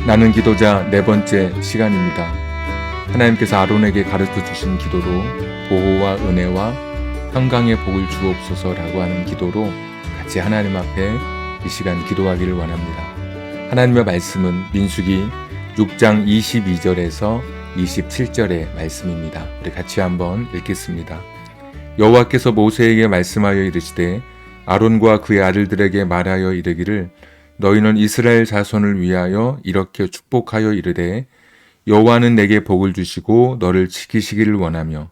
나는 기도자 네 번째 시간입니다. 하나님께서 아론에게 가르쳐 주신 기도로 보호와 은혜와 평강의 복을 주옵소서라고 하는 기도로 같이 하나님 앞에 이 시간 기도하기를 원합니다. 하나님의 말씀은 민수기 6장 22절에서 27절의 말씀입니다. 우리 같이 한번 읽겠습니다. 여호와께서 모세에게 말씀하여 이르시되 아론과 그의 아들들에게 말하여 이르기를 너희는 이스라엘 자손을 위하여 이렇게 축복하여 이르되 여호와는 내게 복을 주시고 너를 지키시기를 원하며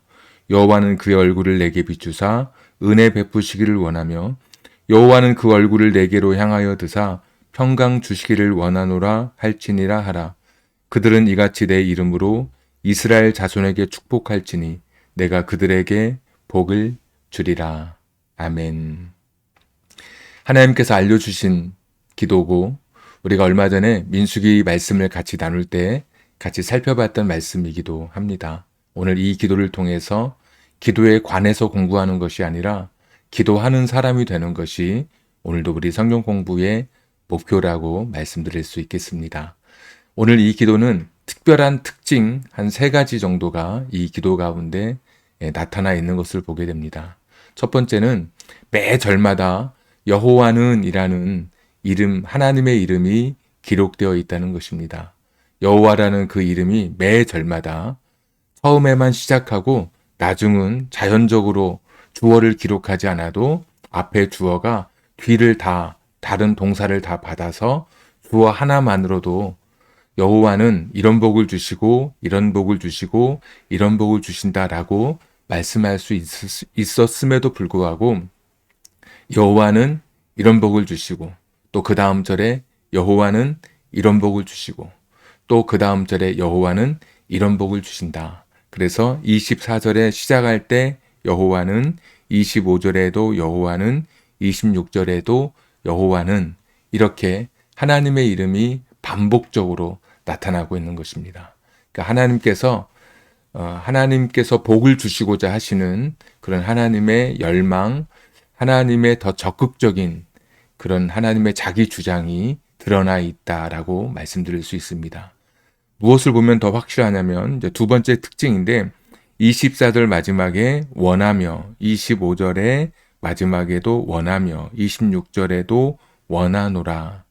여호와는 그의 얼굴을 내게 비추사 은혜 베푸시기를 원하며 여호와는 그 얼굴을 내게로 향하여 드사 평강 주시기를 원하노라 할지니라 하라. 그들은 이같이 내 이름으로 이스라엘 자손에게 축복할지니 내가 그들에게 복을 주리라. 아멘. 하나님께서 알려주신 기도고 우리가 얼마 전에 민수기 말씀을 같이 나눌 때 같이 살펴봤던 말씀이기도 합니다. 오늘 이 기도를 통해서 기도에 관해서 공부하는 것이 아니라 기도하는 사람이 되는 것이 오늘도 우리 성경 공부의 목표라고 말씀드릴 수 있겠습니다. 오늘 이 기도는 특별한 특징 한 3가지 정도가 이 기도 가운데 나타나 있는 것을 보게 됩니다. 첫 번째는 매 절마다 여호와는 이라는 이름, 하나님의 이름이 기록되어 있다는 것입니다. 여호와라는 그 이름이 매 절마다 처음에만 시작하고 나중은 자연적으로 주어를 기록하지 않아도 앞에 주어가 뒤를 다 다른 동사를 다 받아서 주어 하나만으로도 여호와는 이런 복을 주시고 이런 복을 주시고 이런 복을 주신다라고 말씀할 수 있었음에도 불구하고 여호와는 이런 복을 주시고 또 그 다음 절에 여호와는 이런 복을 주시고 또 그 다음 절에 여호와는 이런 복을 주신다. 그래서 24절에 시작할 때 여호와는 25절에도 여호와는 26절에도 여호와는 이렇게 하나님의 이름이 반복적으로 나타나고 있는 것입니다. 그러니까 하나님께서 복을 주시고자 하시는 그런 하나님의 열망, 하나님의 더 적극적인 그런 하나님의 자기 주장이 드러나 있다라고 말씀드릴 수 있습니다. 무엇을 보면 더 확실하냐면 이제 두 번째 특징인데 24절 마지막에 원하며 25절에 마지막에도 원하며 26절에도 원하노라.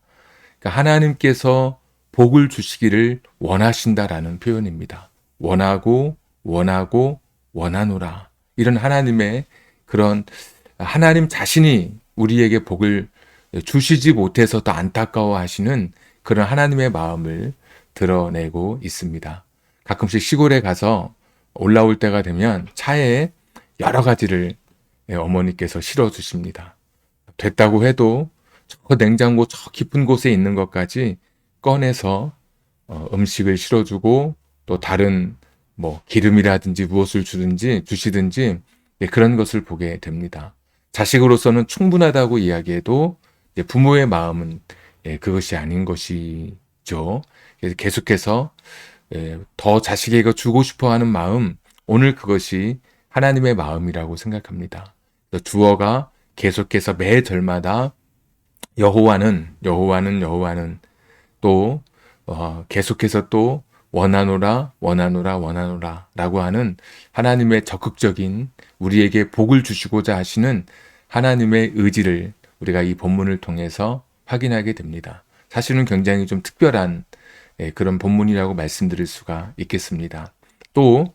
그러니까 하나님께서 복을 주시기를 원하신다라는 표현입니다. 원하고 원하고 원하노라. 이런 하나님의 그런 하나님 자신이 우리에게 복을 주시지 못해서 더 안타까워하시는 그런 하나님의 마음을 드러내고 있습니다. 가끔씩 시골에 가서 올라올 때가 되면 차에 여러 가지를 어머니께서 실어 주십니다. 됐다고 해도 저 냉장고 저 깊은 곳에 있는 것까지 꺼내서 음식을 실어주고 또 다른 기름이라든지 무엇을 주시든지 그런 것을 보게 됩니다. 자식으로서는 충분하다고 이야기해도 부모의 마음은 그것이 아닌 것이죠. 계속해서 더 자식에게 주고 싶어하는 마음, 오늘 그것이 하나님의 마음이라고 생각합니다. 주어가 계속해서 매 절마다 여호와는 또 계속해서 또 원하노라 라고 하는 하나님의 적극적인 우리에게 복을 주시고자 하시는 하나님의 의지를 우리가 이 본문을 통해서 확인하게 됩니다. 사실은 굉장히 좀 특별한 그런 본문이라고 말씀드릴 수가 있겠습니다. 또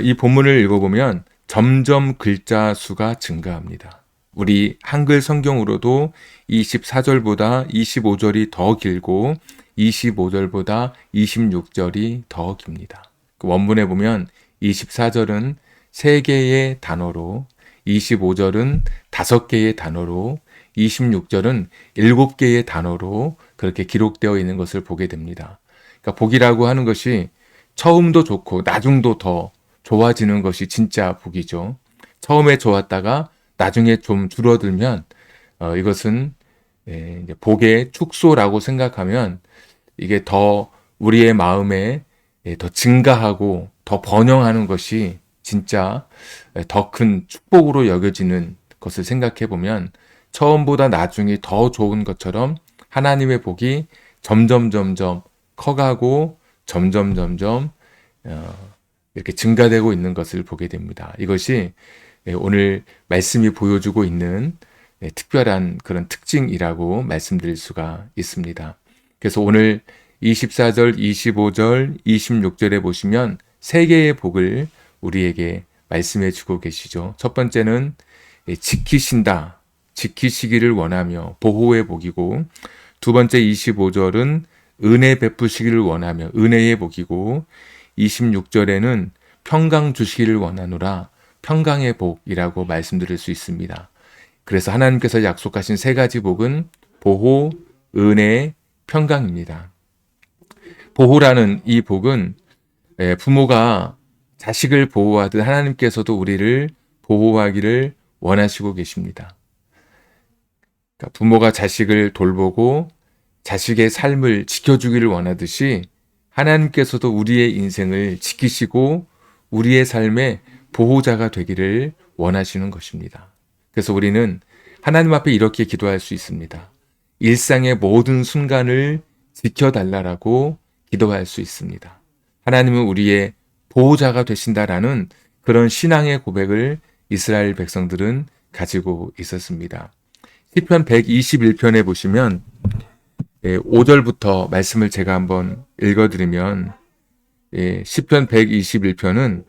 이 본문을 읽어보면 점점 글자 수가 증가합니다. 우리 한글 성경으로도 24절보다 25절이 더 길고 25절보다 26절이 더 깁니다. 그 원문에 보면 24절은 3개의 단어로 25절은 5개의 단어로 26절은 7개의 단어로 그렇게 기록되어 있는 것을 보게 됩니다. 그러니까 복이라고 하는 것이 처음도 좋고 나중도 더 좋아지는 것이 진짜 복이죠. 처음에 좋았다가 나중에 좀 줄어들면 이것은 이제 복의 축소라고 생각하면 이게 더 우리의 마음에 더 증가하고 더 번영하는 것이 진짜 더 큰 축복으로 여겨지는 것을 생각해 보면 처음보다 나중이 더 좋은 것처럼 하나님의 복이 점점 커가고 점점 이렇게 증가되고 있는 것을 보게 됩니다. 이것이 오늘 말씀이 보여주고 있는 특별한 그런 특징이라고 말씀드릴 수가 있습니다. 그래서 오늘 24절, 25절, 26절에 보시면 세 개의 복을 우리에게 말씀해 주고 계시죠. 첫 번째는 지키신다, 지키시기를 원하며 보호의 복이고, 두 번째 25절은 은혜 베푸시기를 원하며 은혜의 복이고, 26절에는 평강 주시기를 원하노라 평강의 복이라고 말씀드릴 수 있습니다. 그래서 하나님께서 약속하신 세 가지 복은 보호, 은혜, 평강입니다. 보호라는 이 복은 부모가 자식을 보호하듯 하나님께서도 우리를 보호하기를 원하시고 계십니다. 그러니까 부모가 자식을 돌보고 자식의 삶을 지켜주기를 원하듯이 하나님께서도 우리의 인생을 지키시고 우리의 삶의 보호자가 되기를 원하시는 것입니다. 그래서 우리는 하나님 앞에 이렇게 기도할 수 있습니다. 일상의 모든 순간을 지켜달라고 기도할 수 있습니다. 하나님은 우리의 보호자가 되신다라는 그런 신앙의 고백을 이스라엘 백성들은 가지고 있었습니다. 시편 121편에 보시면 5절부터 말씀을 제가 한번 읽어드리면, 시편 121편은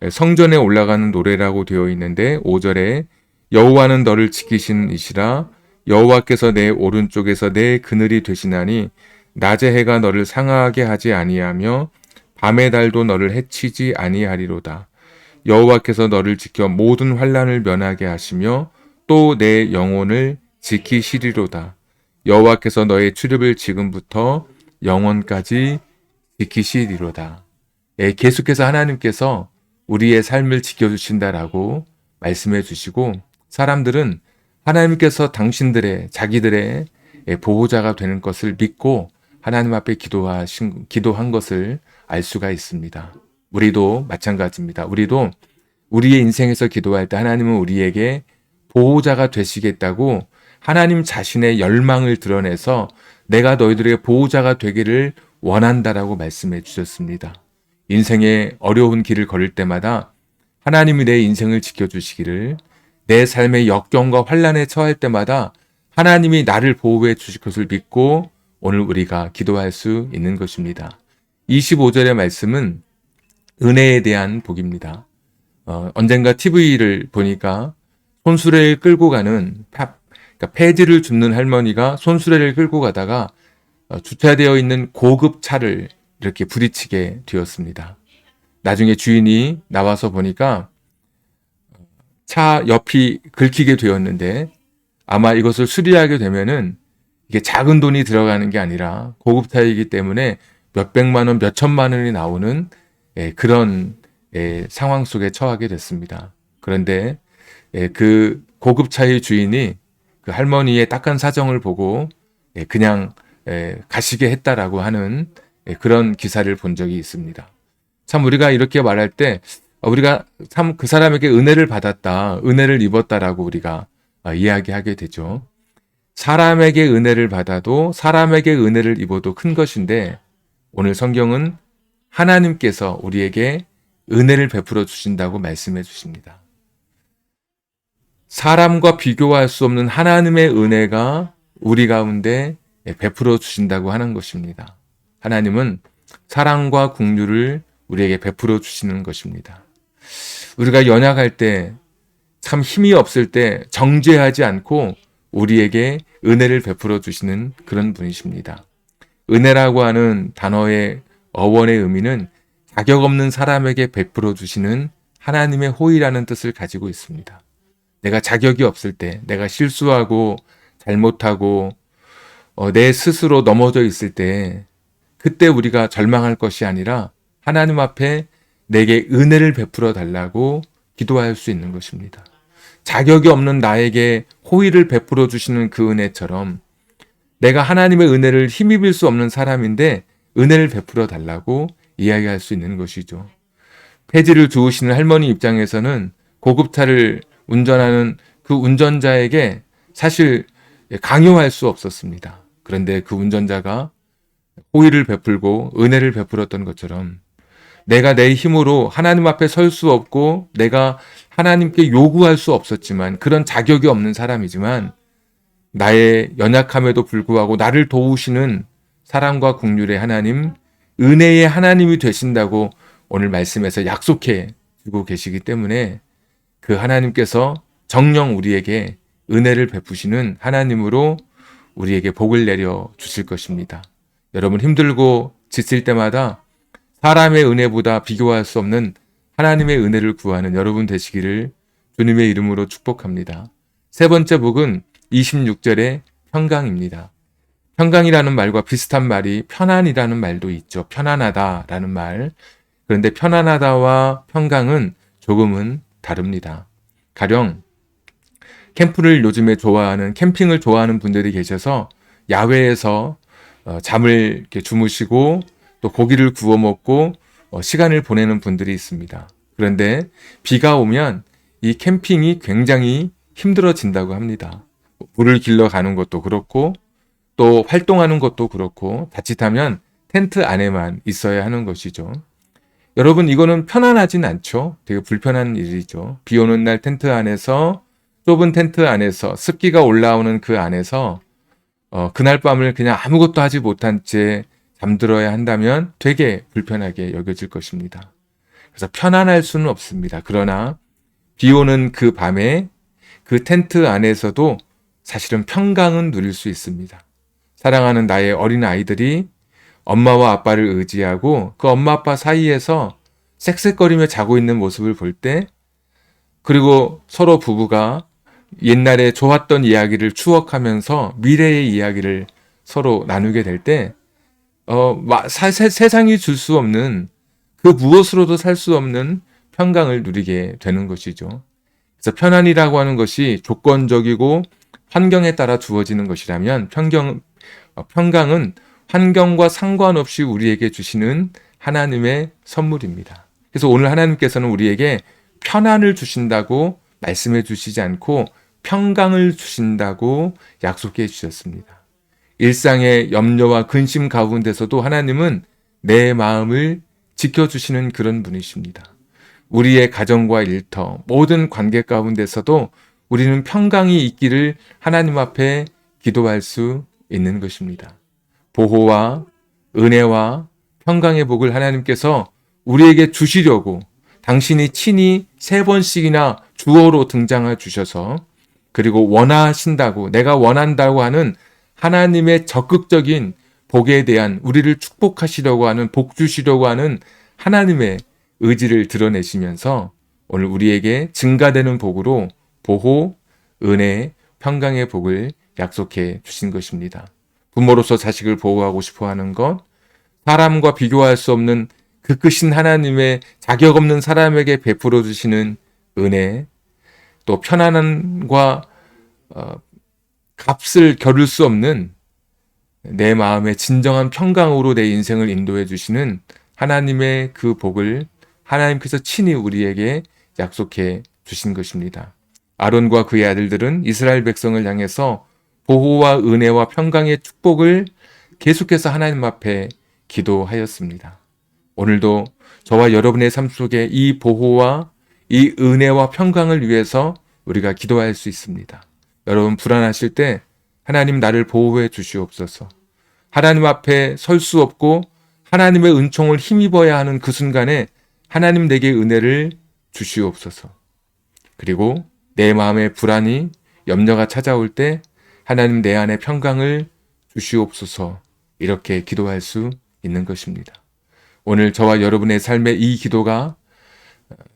성전에 올라가는 노래라고 되어 있는데 5절에 여호와는 너를 지키시는 이시라, 여호와께서 내 오른쪽에서 내 그늘이 되시나니 낮의 해가 너를 상하게 하지 아니하며 밤의 달도 너를 해치지 아니하리로다. 여호와께서 너를 지켜 모든 환난을 면하게 하시며 또 내 영혼을 지키시리로다. 여호와께서 너의 출입을 지금부터 영원까지 지키시리로다. 계속해서 하나님께서 우리의 삶을 지켜주신다라고 말씀해 주시고, 사람들은 하나님께서 자기들의 보호자가 되는 것을 믿고 하나님 앞에 기도한 것을 알 수가 있습니다. 우리도 마찬가지입니다. 우리도 우리의 인생에서 기도할 때 하나님은 우리에게 보호자가 되시겠다고 하나님 자신의 열망을 드러내서 내가 너희들의 보호자가 되기를 원한다라고 말씀해 주셨습니다. 인생의 어려운 길을 걸을 때마다 하나님이 내 인생을 지켜주시기를, 내 삶의 역경과 환난에 처할 때마다 하나님이 나를 보호해 주실 것을 믿고 오늘 우리가 기도할 수 있는 것입니다. 25절의 말씀은 은혜에 대한 복입니다. 언젠가 TV를 보니까 손수레를 끌고 가는 그러니까 폐지를 줍는 할머니가 손수레를 끌고 가다가 주차되어 있는 고급 차를 이렇게 부딪히게 되었습니다. 나중에 주인이 나와서 보니까 차 옆이 긁히게 되었는데, 아마 이것을 수리하게 되면은 이게 작은 돈이 들어가는 게 아니라 고급차이기 때문에 몇백만 원, 몇천만 원이 나오는 그런 상황 속에 처하게 됐습니다. 그런데 그 고급차의 주인이 그 할머니의 딱한 사정을 보고 그냥 가시게 했다라고 하는 그런 기사를 본 적이 있습니다. 참 우리가 이렇게 말할 때 우리가 참 그 사람에게 은혜를 받았다, 은혜를 입었다라고 우리가 이야기하게 되죠. 사람에게 은혜를 받아도 사람에게 은혜를 입어도 큰 것인데, 오늘 성경은 하나님께서 우리에게 은혜를 베풀어 주신다고 말씀해 주십니다. 사람과 비교할 수 없는 하나님의 은혜가 우리 가운데 베풀어 주신다고 하는 것입니다. 하나님은 사랑과 긍휼을 우리에게 베풀어 주시는 것입니다. 우리가 연약할 때, 참 힘이 없을 때 정죄하지 않고 우리에게 은혜를 베풀어 주시는 그런 분이십니다. 은혜라고 하는 단어의 어원의 의미는 자격 없는 사람에게 베풀어 주시는 하나님의 호의라는 뜻을 가지고 있습니다. 내가 자격이 없을 때, 내가 실수하고 잘못하고 내 스스로 넘어져 있을 때, 그때 우리가 절망할 것이 아니라 하나님 앞에 내게 은혜를 베풀어 달라고 기도할 수 있는 것입니다. 자격이 없는 나에게 호의를 베풀어 주시는 그 은혜처럼 내가 하나님의 은혜를 힘입을 수 없는 사람인데 은혜를 베풀어 달라고 이야기할 수 있는 것이죠. 폐지를 주우시는 할머니 입장에서는 고급차를 운전하는 그 운전자에게 사실 강요할 수 없었습니다. 그런데 그 운전자가 호의를 베풀고 은혜를 베풀었던 것처럼 내가 내 힘으로 하나님 앞에 설 수 없고 내가 하나님께 요구할 수 없었지만 그런 자격이 없는 사람이지만 나의 연약함에도 불구하고 나를 도우시는 사랑과 긍휼의 하나님, 은혜의 하나님이 되신다고 오늘 말씀에서 약속해 주고 계시기 때문에 그 하나님께서 정녕 우리에게 은혜를 베푸시는 하나님으로 우리에게 복을 내려 주실 것입니다. 여러분 힘들고 지칠 때마다 사람의 은혜보다 비교할 수 없는 하나님의 은혜를 구하는 여러분 되시기를 주님의 이름으로 축복합니다. 세 번째 복은 26절의 평강입니다. 평강이라는 말과 비슷한 말이 편안이라는 말도 있죠. 편안하다라는 말. 그런데 편안하다와 평강은 조금은 다릅니다. 가령 캠핑을 좋아하는 분들이 계셔서 야외에서 잠을 이렇게 주무시고 또 고기를 구워 먹고 시간을 보내는 분들이 있습니다. 그런데 비가 오면 이 캠핑이 굉장히 힘들어진다고 합니다. 물을 길러 가는 것도 그렇고 또 활동하는 것도 그렇고 자칫하면 텐트 안에만 있어야 하는 것이죠. 여러분 이거는 편안하진 않죠. 되게 불편한 일이죠. 비 오는 날 좁은 텐트 안에서 습기가 올라오는 그 안에서 그날 밤을 그냥 아무것도 하지 못한 채 잠들어야 한다면 되게 불편하게 여겨질 것입니다. 그래서 편안할 수는 없습니다. 그러나 비 오는 그 밤에 그 텐트 안에서도 사실은 평강은 누릴 수 있습니다. 사랑하는 나의 어린 아이들이 엄마와 아빠를 의지하고 그 엄마 아빠 사이에서 쌕쌕거리며 자고 있는 모습을 볼 때, 그리고 서로 부부가 옛날에 좋았던 이야기를 추억하면서 미래의 이야기를 서로 나누게 될 때, 세상이 줄 수 없는 그 무엇으로도 살 수 없는 평강을 누리게 되는 것이죠. 그래서 편안이라고 하는 것이 조건적이고 환경에 따라 주어지는 것이라면 평강은 환경과 상관없이 우리에게 주시는 하나님의 선물입니다. 그래서 오늘 하나님께서는 우리에게 편안을 주신다고 말씀해 주시지 않고 평강을 주신다고 약속해 주셨습니다. 일상의 염려와 근심 가운데서도 하나님은 내 마음을 지켜주시는 그런 분이십니다. 우리의 가정과 일터, 모든 관계 가운데서도 우리는 평강이 있기를 하나님 앞에 기도할 수 있는 것입니다. 보호와 은혜와 평강의 복을 하나님께서 우리에게 주시려고 당신이 친히 3번씩이나 주어로 등장해 주셔서, 그리고 원하신다고, 내가 원한다고 하는 하나님의 적극적인 복에 대한, 우리를 축복하시려고 하는, 복 주시려고 하는 하나님의 의지를 드러내시면서 오늘 우리에게 증가되는 복으로 보호, 은혜, 평강의 복을 약속해 주신 것입니다. 부모로서 자식을 보호하고 싶어 하는 것, 사람과 비교할 수 없는 그 크신 하나님의 자격 없는 사람에게 베풀어 주시는 은혜, 또 편안함과 값을 겨룰 수 없는 내 마음의 진정한 평강으로 내 인생을 인도해 주시는 하나님의 그 복을 하나님께서 친히 우리에게 약속해 주신 것입니다. 아론과 그의 아들들은 이스라엘 백성을 향해서 보호와 은혜와 평강의 축복을 계속해서 하나님 앞에 기도하였습니다. 오늘도 저와 여러분의 삶 속에 이 보호와 이 은혜와 평강을 위해서 우리가 기도할 수 있습니다. 여러분 불안하실 때 하나님 나를 보호해 주시옵소서. 하나님 앞에 설 수 없고 하나님의 은총을 힘입어야 하는 그 순간에 하나님 내게 은혜를 주시옵소서. 그리고 내 마음의 불안이, 염려가 찾아올 때 하나님 내 안에 평강을 주시옵소서. 이렇게 기도할 수 있는 것입니다. 오늘 저와 여러분의 삶의 이 기도가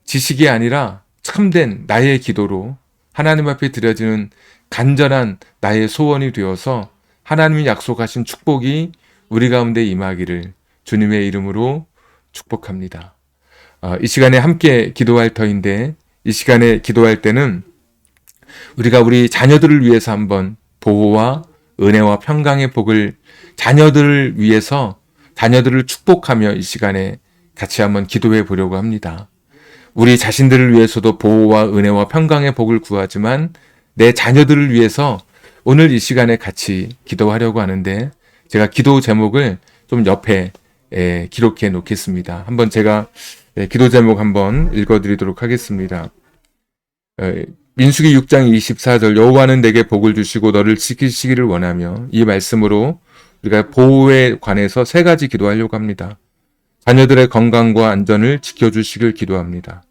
지식이 아니라 참된 나의 기도로 하나님 앞에 드려지는 간절한 나의 소원이 되어서 하나님이 약속하신 축복이 우리 가운데 임하기를 주님의 이름으로 축복합니다. 이 시간에 함께 기도할 터인데, 이 시간에 기도할 때는 우리가 우리 자녀들을 위해서 한번 보호와 은혜와 평강의 복을, 자녀들을 위해서 자녀들을 축복하며 이 시간에 같이 한번 기도해 보려고 합니다. 우리 자신들을 위해서도 보호와 은혜와 평강의 복을 구하지만 내 자녀들을 위해서 오늘 이 시간에 같이 기도하려고 하는데, 제가 기도 제목을 좀 옆에 기록해 놓겠습니다. 한번 제가 기도 제목 한번 읽어드리도록 하겠습니다. 민수기 6장 24절 여호와는 내게 복을 주시고 너를 지키시기를 원하며, 이 말씀으로 우리가 보호에 관해서 3가지 기도하려고 합니다. 자녀들의 건강과 안전을 지켜주시길 기도합니다.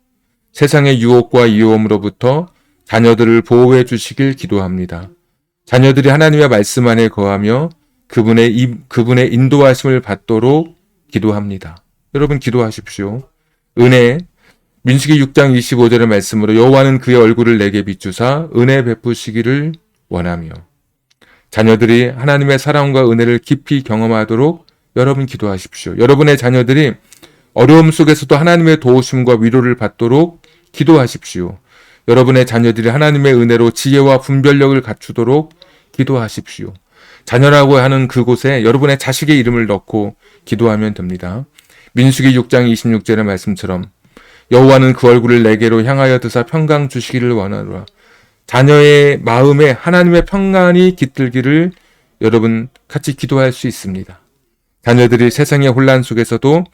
세상의 유혹과 위험으로부터 자녀들을 보호해 주시길 기도합니다. 자녀들이 하나님의 말씀 안에 거하며 그분의 인도하심을 받도록 기도합니다. 여러분 기도하십시오. 은혜, 민수기 6장 25절의 말씀으로 여호와는 그의 얼굴을 내게 비추사 은혜 베푸시기를 원하며, 자녀들이 하나님의 사랑과 은혜를 깊이 경험하도록 여러분 기도하십시오. 여러분의 자녀들이 어려움 속에서도 하나님의 도우심과 위로를 받도록 기도하십시오. 여러분의 자녀들이 하나님의 은혜로 지혜와 분별력을 갖추도록 기도하십시오. 자녀라고 하는 그곳에 여러분의 자식의 이름을 넣고 기도하면 됩니다. 민수기 6장 26절의 말씀처럼 여호와는 그 얼굴을 내게로 향하여 드사 평강 주시기를 원하노라. 자녀의 마음에 하나님의 평안이 깃들기를 여러분 같이 기도할 수 있습니다. 자녀들이 세상의 혼란 속에서도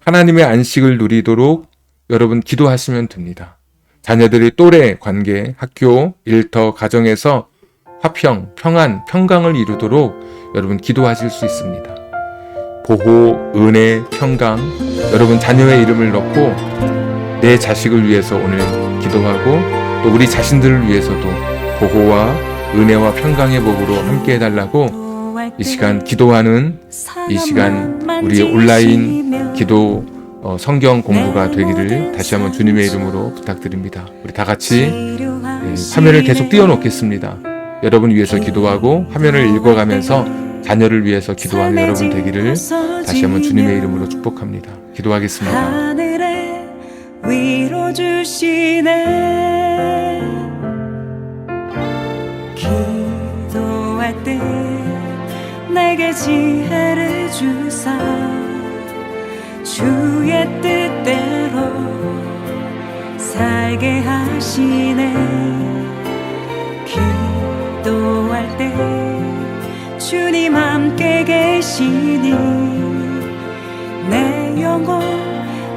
하나님의 안식을 누리도록 여러분 기도하시면 됩니다. 자녀들이 또래, 관계, 학교, 일터, 가정에서 화평, 평안, 평강을 이루도록 여러분 기도하실 수 있습니다. 보호, 은혜, 평강, 여러분 자녀의 이름을 넣고 내 자식을 위해서 오늘 기도하고 또 우리 자신들을 위해서도 보호와 은혜와 평강의 복으로 함께 해달라고 이 시간 기도하는 이 시간 우리 온라인 기도 성경 공부가 되기를 다시 한번 주님의 이름으로 부탁드립니다. 우리 다 같이 화면을 계속 띄워놓겠습니다. 여러분 위해서 기도하고 화면을 읽어가면서 자녀를 위해서 기도하는 여러분 되기를 다시 한번 주님의 이름으로 축복합니다. 기도하겠습니다. 하늘에 위로 주시네. 기도할 때 내게 지혜를 주사 주의 뜻대로 살게 하시네. 기도할 때 주님 함께 계시니 내 영혼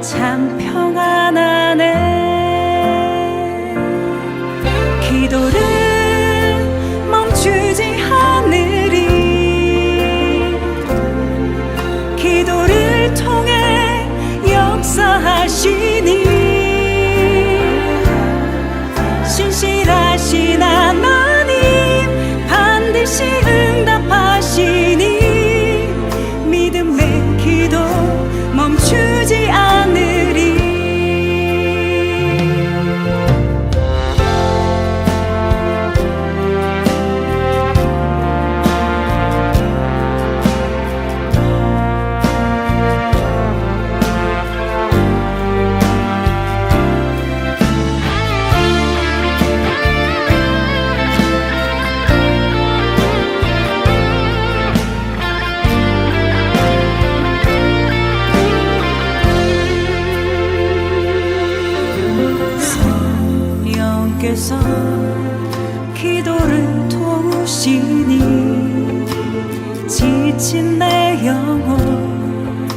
참 평안하네. 기도를 멈추지 않으리. 기도를 통해 역사하시니 신실하신 하나님 반드시 응답하시니 믿음의 기도 멈추지 않으리. 성령께서 기도를 도우시니 지친 내 영혼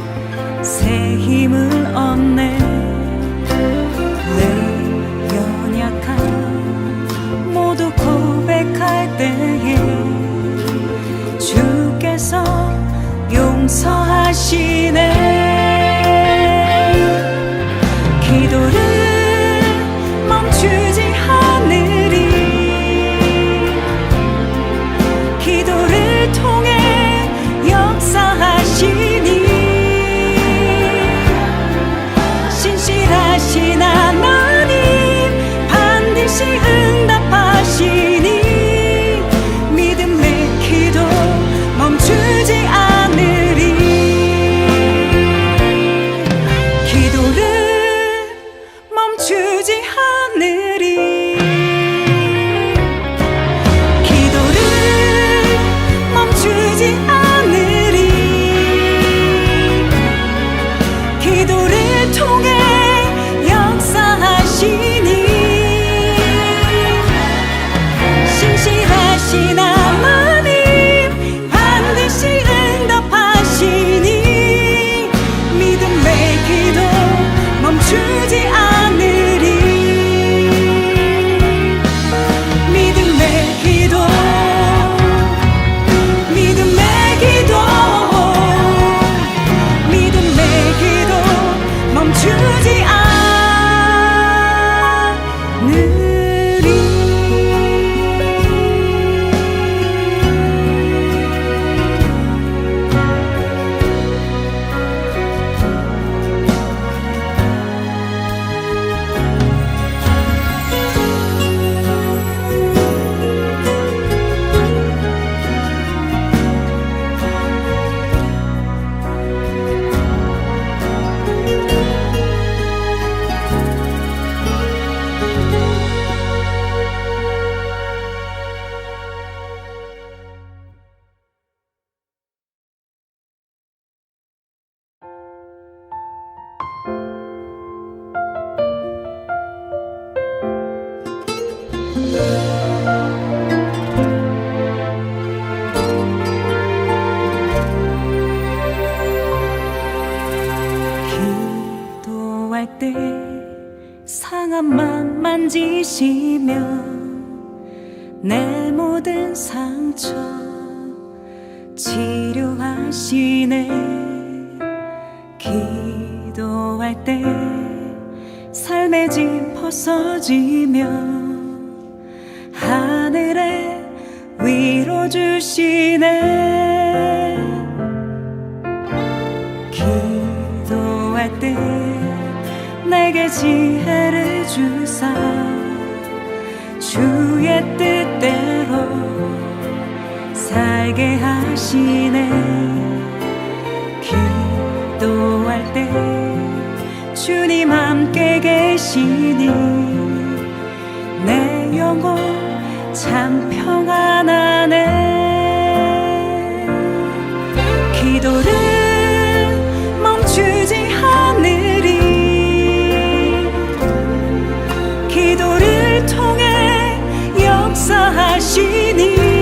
새 힘을 얻네. 내 연약함 모두 고백할 때에 주께서 용서하시네. 기도를 멈추지 않으리. 기도를 통해 역사하시니 신실하신 하나님 반드시 응답하시니 믿음의 기도 멈추지 않으리. 기도할 때 상한 맘 만지시며 내 모든 상처 치료하시네. 기도할 때 삶의 짐 벗어지며 하늘에 위로 주시네. 기도할 때 내게 지혜를 주사 주의 뜻대로 살게 하시네. 기도할 때 주님 함께 계시니 내 영혼 참 평안하네. 기도를 멈추지 않으리. 기도를 통해 역사하시니